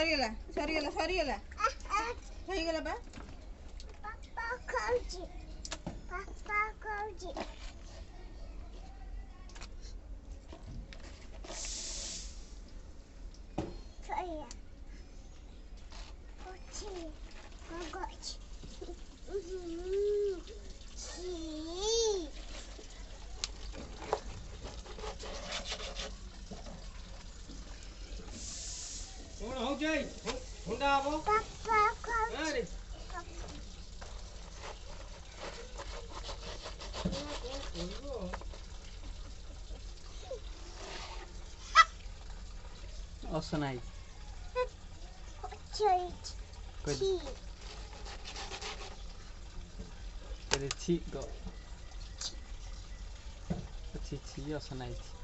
ସରିଗଲା ସରିଗଲା ସରିଗଲା ହେଇଗଲା ବା ପାପା ଖାଉଛି Saya Kucing Gagak Kung ano, Jay? Hunda ako? Papa Ay, Osanai. Kucing Kede chi go. Chi chi osanai.